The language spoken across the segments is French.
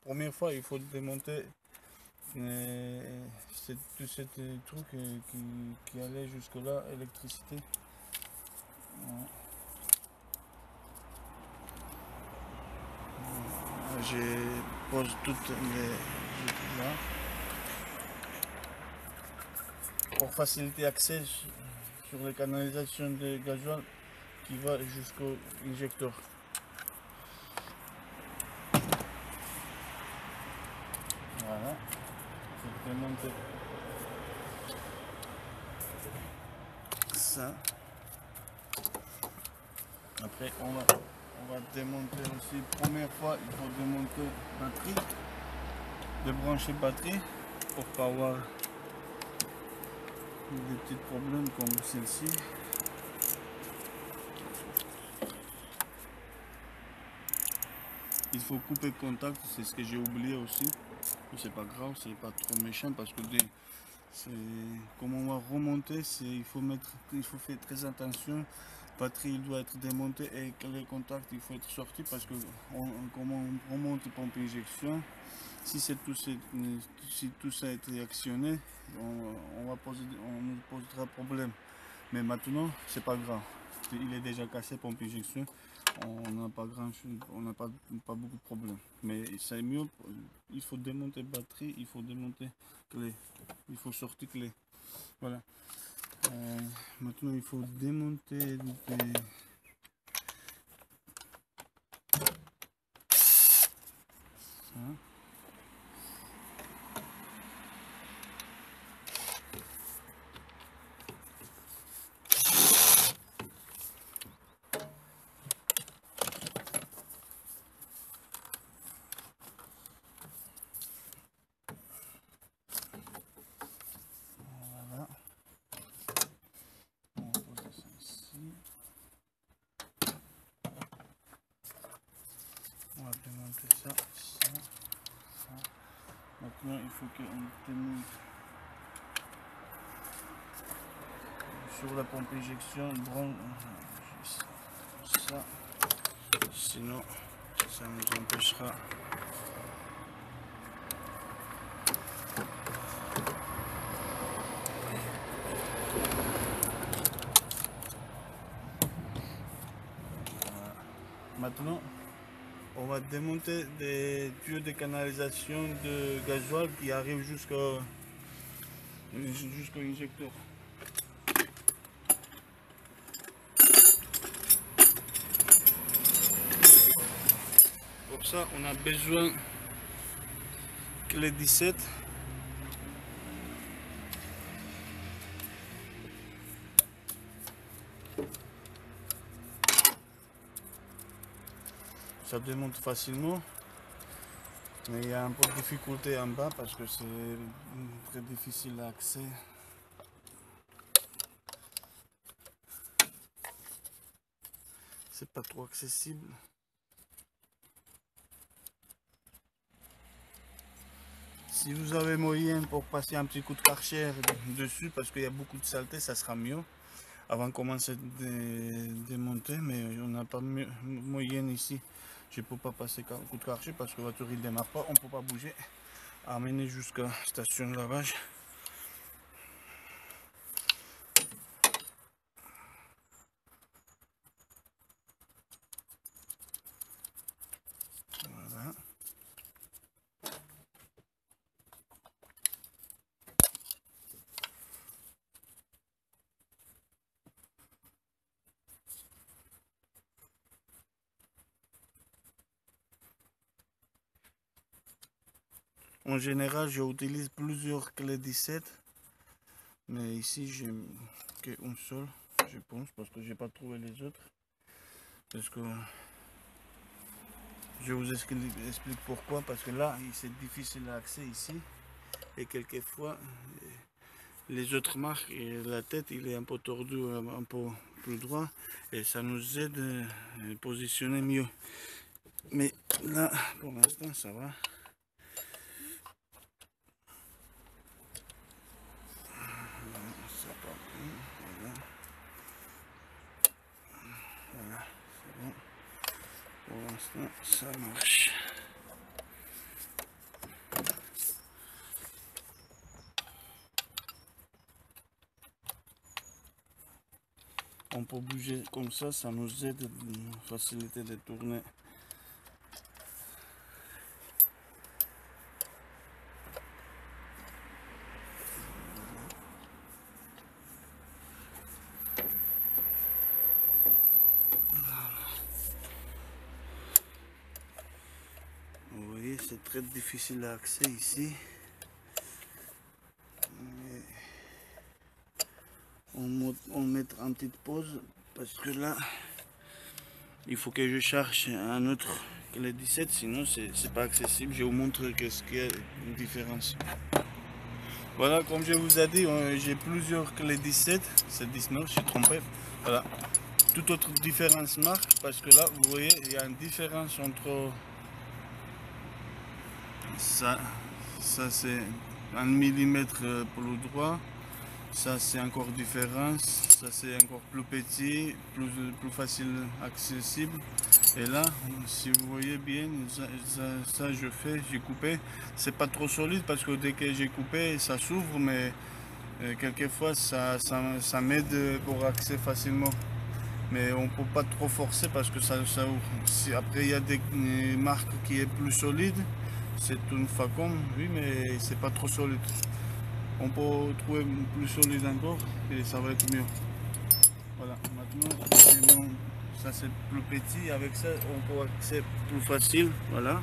première fois, il faut démonter tout ce truc qui allait jusque là, électricité. Je pose toutes les là pour faciliter l'accès sur les canalisations de gasoil qui va jusqu'au injecteur. Voilà, je vais démonter ça. Après on va démonter aussi, première fois il faut démonter batterie, débrancher batterie pour pas avoir des petits problèmes comme celle-ci. Il faut couper le contact, c'est ce que j'ai oublié aussi. C'est pas grave, c'est pas trop méchant parce que comme on va remonter, il faut faire très attention. La batterie il doit être démontée et que les contacts il faut être sorti parce que comme on remonte pompe injection, si tout ça a été réactionné, on nous posera problème. Mais maintenant c'est pas grave, il est déjà cassé pompe injection, on n'a pas pas beaucoup de problèmes. Mais c'est mieux, il faut démonter batterie, il faut démonter clé, il faut sortir clé. Voilà. Maintenant il faut démonter ça. Voilà. On va poser ça ici. On va démonter ça. Maintenant il faut qu'on démonte sur la pompe injection, ça, sinon ça nous empêchera. Voilà. Maintenant on va démonter des tuyaux de canalisation de gasoil qui arrivent jusqu'au injecteur. Pour ça, on a besoin que les 17. Ça démonte facilement, mais il y a un peu de difficulté en bas parce que c'est très difficile à accès. C'est pas trop accessible. Si vous avez moyen pour passer un petit coup de karcher dessus parce qu'il y a beaucoup de saleté, ça sera mieux avant de commencer à démonter, mais on n'a pas moyen ici. Je ne peux pas passer un coup de karcher parce que la voiture ne démarre pas, on ne peut pas bouger. Amener jusqu'à la station de lavage. Voilà. En général, j'utilise plusieurs clés 17, mais ici j'ai qu'une seule, je pense, parce que j'ai pas trouvé les autres. Parce que je vous explique pourquoi, parce que là, c'est difficile d'accès ici, et quelquefois les autres marques et la tête il est un peu tordu, un peu plus droit, et ça nous aide à positionner mieux. Mais là, pour l'instant, ça va. Voilà, c'est bon. Pour l'instant, ça marche. On peut bouger comme ça nous aide à faciliter de tourner. Vous voyez, c'est très difficile à accéder ici. On mettra une petite pause parce que là, il faut que je cherche un autre clé 17, sinon c'est pas accessible. Je vais vous montrer qu'est-ce qu'il y a une différence. Voilà, comme je vous ai dit, j'ai plusieurs clés 17, c'est 19, je suis trompé. Voilà, toute autre différence marque parce que là, vous voyez, il y a une différence entre ça c'est 1 millimètre pour le droit. Ça c'est encore différent, ça c'est encore plus petit, plus facile accessible. Et là, si vous voyez bien, ça j'ai coupé. C'est pas trop solide parce que dès que j'ai coupé, ça s'ouvre, mais quelquefois ça m'aide pour accéder facilement. Mais on peut pas trop forcer parce que ça ouvre. Si après il y a des marques qui est plus solide, c'est une Facom, oui, mais c'est pas trop solide. On peut trouver plus solide encore et ça va être mieux. Voilà, maintenant ça c'est plus petit, avec ça on peut accéder plus facile. Voilà.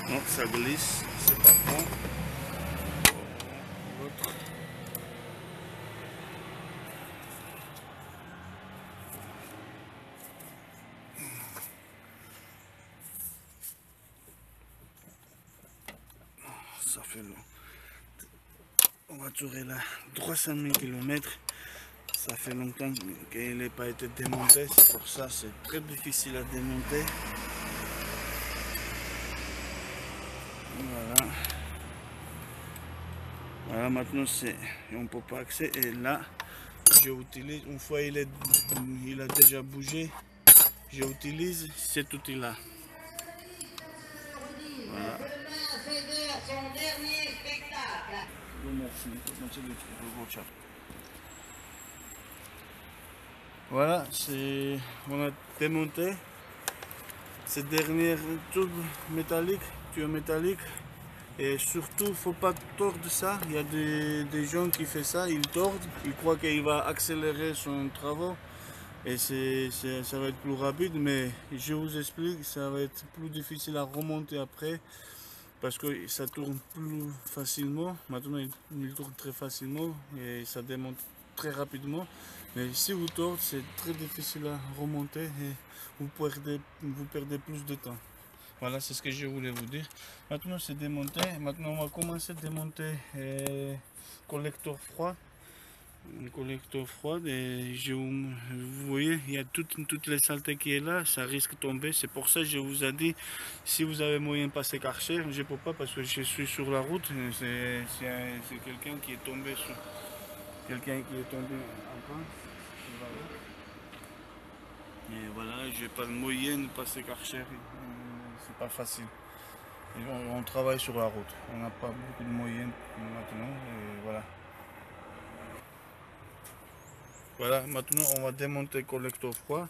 Non, ça glisse, c'est pas bon. L'autre. Ça fait long. On va tourner là 300 000 km. Ça fait longtemps qu'il n'a pas été démonté, c'est pour ça c'est très difficile à démonter. Voilà. Voilà, maintenant on ne peut pas accéder. Et là, j'utilise, une fois il a déjà bougé, j'utilise cet outil là. Voilà. Voilà, on a démonté ces derniers tubes métalliques, tuyaux métalliques. Et surtout, il ne faut pas tordre ça. Il y a des gens qui font ça, ils tordent, ils croient qu'il va accélérer son travail. Et ça va être plus rapide, mais je vous explique, ça va être plus difficile à remonter après. Parce que ça tourne plus facilement. Maintenant, il tourne très facilement et ça démonte très rapidement. Mais si vous tordez, c'est très difficile à remonter et vous perdez plus de temps. Voilà, c'est ce que je voulais vous dire. Maintenant, c'est démonté. Maintenant, on va commencer à démonter le collecteur froid. Un collecteur froid et vous voyez, il y a toutes les saletés qui est là, ça risque de tomber. C'est pour ça que je vous ai dit, si vous avez moyen de passer Karcher, je ne peux pas parce que je suis sur la route. C'est quelqu'un qui est tombé en panne. Et voilà, j'ai pas le moyen de passer Karcher, c'est pas facile. Et on travaille sur la route, on n'a pas beaucoup de moyens maintenant. Et voilà. Voilà, maintenant on va démonter le collecteur froid.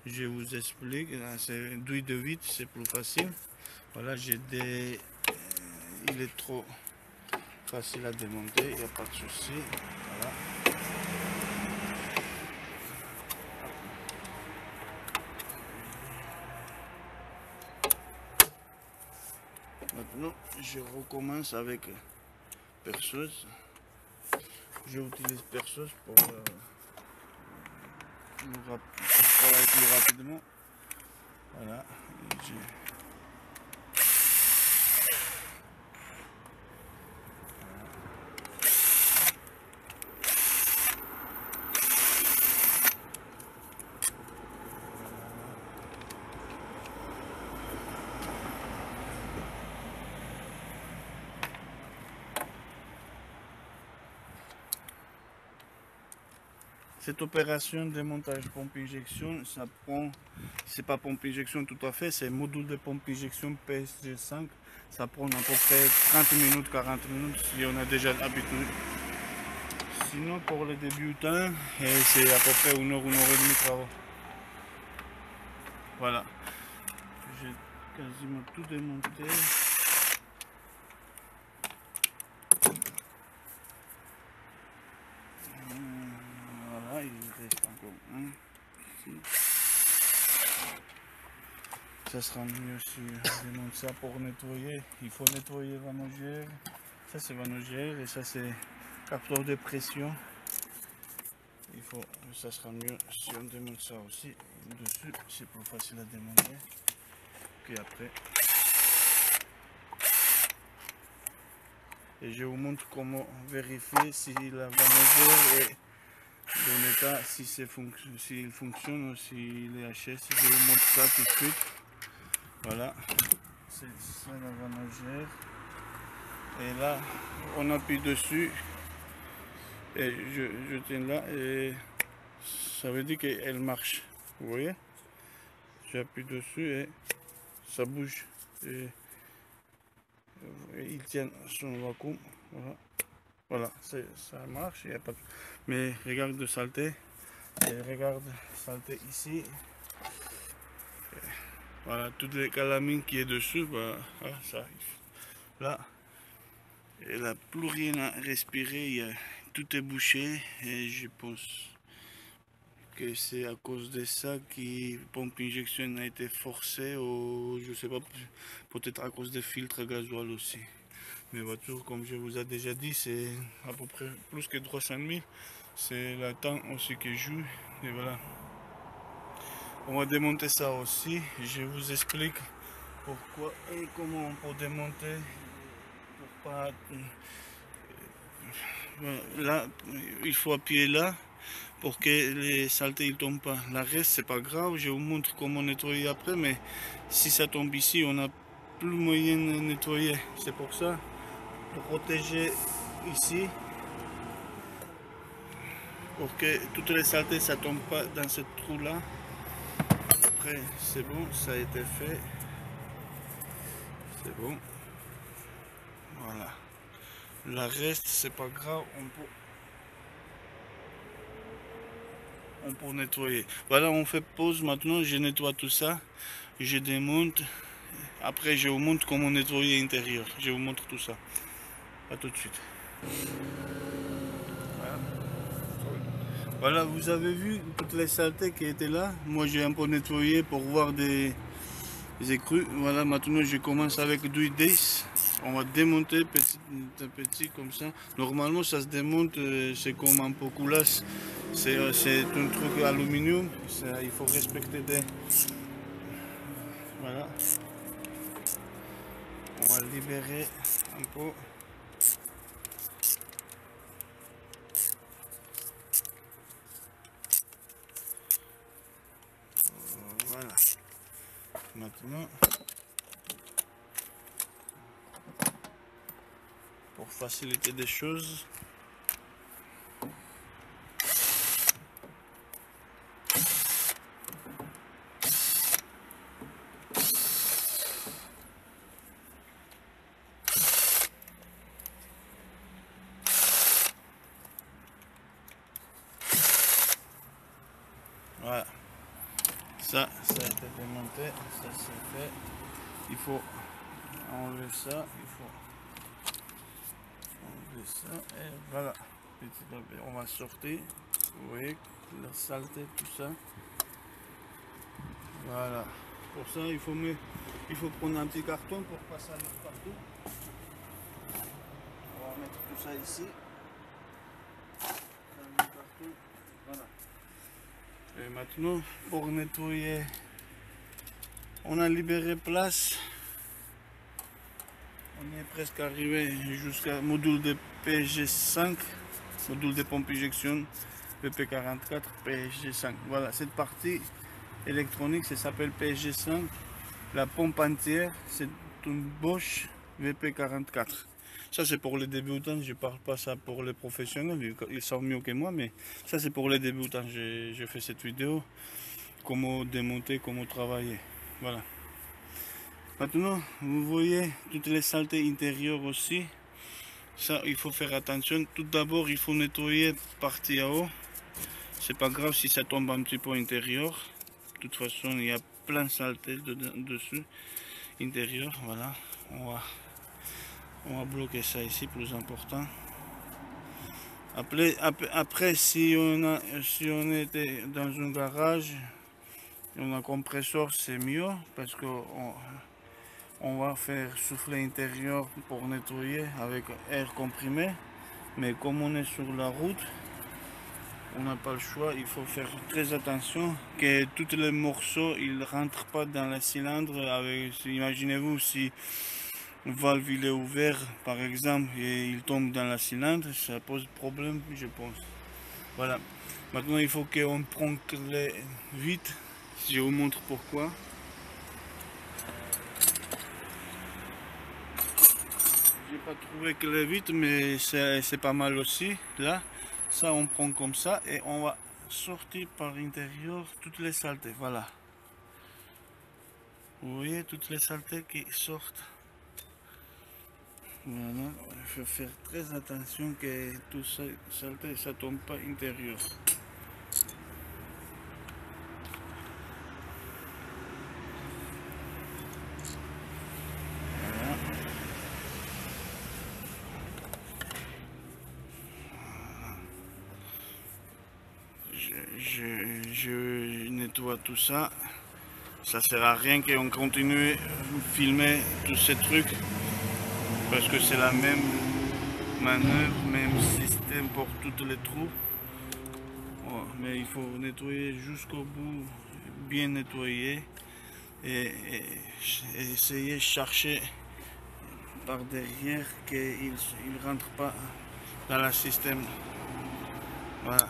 Je vous explique, c'est d'huile de vide, c'est plus facile. Voilà, il est trop facile à démonter, il n'y a pas de souci. Voilà. Maintenant, je recommence avec perceuse. J'utilise perceuse pour travailler plus rapidement. Voilà. Cette opération de démontage pompe injection, ça prend, c'est pas pompe injection tout à fait, c'est module de pompe injection PSG5. Ça prend à peu près 30 minutes, 40 minutes si on a déjà l'habitude. Sinon pour les débutants, c'est à peu près 1 heure et demie de travail. Voilà. J'ai quasiment tout démonté. Voilà, il reste encore un ici. Ça sera mieux si je démonte ça pour nettoyer. Il faut nettoyer vanogère. Ça c'est vanogère et ça c'est capteur de pression. Ça sera mieux si on démonte ça aussi dessus. C'est plus facile à démonter qu'après. Et je vous montre comment vérifier si la vanogère est dans l'état, s'il fonctionne ou s'il est HS. Je vous montre ça tout de suite. Voilà, c'est ça la vanogère. Et là, on appuie dessus. Et je tiens là et ça veut dire qu'elle marche. Vous voyez? J'appuie dessus et ça bouge. Et il tient son vacuum. Voilà, voilà, ça marche. Y a pas de... Mais regarde de saleté. Et regarde saleté ici. Et voilà, toutes les calamines qui est dessus, bah, ça arrive. Là, elle n'a plus rien à respirer. Tout est bouché et je pense que c'est à cause de ça que pompe injection a été forcée ou je sais pas, peut-être à cause des filtres gasoil aussi. Mes voitures, comme je vous ai déjà dit, c'est à peu près plus que 300 000. C'est le temps aussi que je joue. Et voilà. On va démonter ça aussi. Je vous explique pourquoi et comment on peut démonter pour pas... Là, il faut appuyer là pour que les saletés ne tombent pas. La reste, c'est pas grave, je vous montre comment nettoyer après, mais si ça tombe ici, on n'a plus moyen de nettoyer. C'est pour ça, pour protéger ici, pour que toutes les saletés ça tombe pas dans ce trou là. Après, c'est bon, ça a été fait. C'est bon. Voilà. La reste, c'est pas grave, on peut nettoyer. Voilà, on fait pause maintenant, je nettoie tout ça, je démonte. Après, je vous montre comment nettoyer l'intérieur. Je vous montre tout ça. A tout de suite. Voilà, vous avez vu toutes les saletés qui étaient là. Moi, j'ai un peu nettoyé pour voir des écrus. Voilà, maintenant, je commence avec du Dace. On va démonter petit à petit comme ça. Normalement, ça se démonte, c'est comme un pot coulasse. C'est un truc aluminium. Il faut respecter des... Voilà. On va libérer un peu. Voilà. Maintenant, pour faciliter des choses, voilà. Ça a été démonté, ça c'est fait. Il faut enlever ça, et voilà. Petit à petit, on va sortir. Vous voyez la saleté, tout ça. Voilà. Pour ça, il faut prendre un petit carton pour pas salir partout. On va mettre tout ça ici. Voilà. Et maintenant, pour nettoyer, on a libéré place. On est presque arrivé jusqu'à module de PSG5, module de pompe injection VP44 PSG5. Voilà, cette partie électronique, ça s'appelle PSG5. La pompe entière, c'est une Bosch VP44. Ça c'est pour les débutants, je parle pas ça pour les professionnels, ils savent mieux que moi, mais ça c'est pour les débutants. J'ai fait cette vidéo, comment démonter, comment travailler. Voilà. Maintenant, vous voyez toutes les saletés intérieures aussi. Ça, il faut faire attention. Tout d'abord, il faut nettoyer partie à haut. C'est pas grave si ça tombe un petit peu intérieur. De toute façon, il y a plein de saletés dessus, intérieur. Voilà. On va bloquer ça ici, plus important. Après si on était dans un garage, on a un compresseur, c'est mieux parce que on va faire souffler intérieur pour nettoyer avec air comprimé. Mais comme on est sur la route, on n'a pas le choix, il faut faire très attention que tous les morceaux ils rentrent pas dans le cylindre. Imaginez-vous si le valve il est ouvert par exemple et il tombe dans la cylindre, ça pose problème je pense. Voilà, maintenant il faut qu'on prenne les vite, je vous montre pourquoi. J'ai pas trouvé que les vitres, mais c'est pas mal aussi là. Ça on prend comme ça et on va sortir par l'intérieur toutes les saletés. Voilà, vous voyez toutes les saletés qui sortent. Voilà, il faut faire très attention que tout ça saleté ça tombe pas intérieur. Voilà. Je nettoie tout ça. Ça sert à rien qu'on continue à filmer tous ces trucs parce que c'est la même manœuvre, même système pour tous les trous. Oh, mais il faut nettoyer jusqu'au bout, bien nettoyer et essayer de chercher par derrière qu'il ne rentre pas dans le système. Voilà.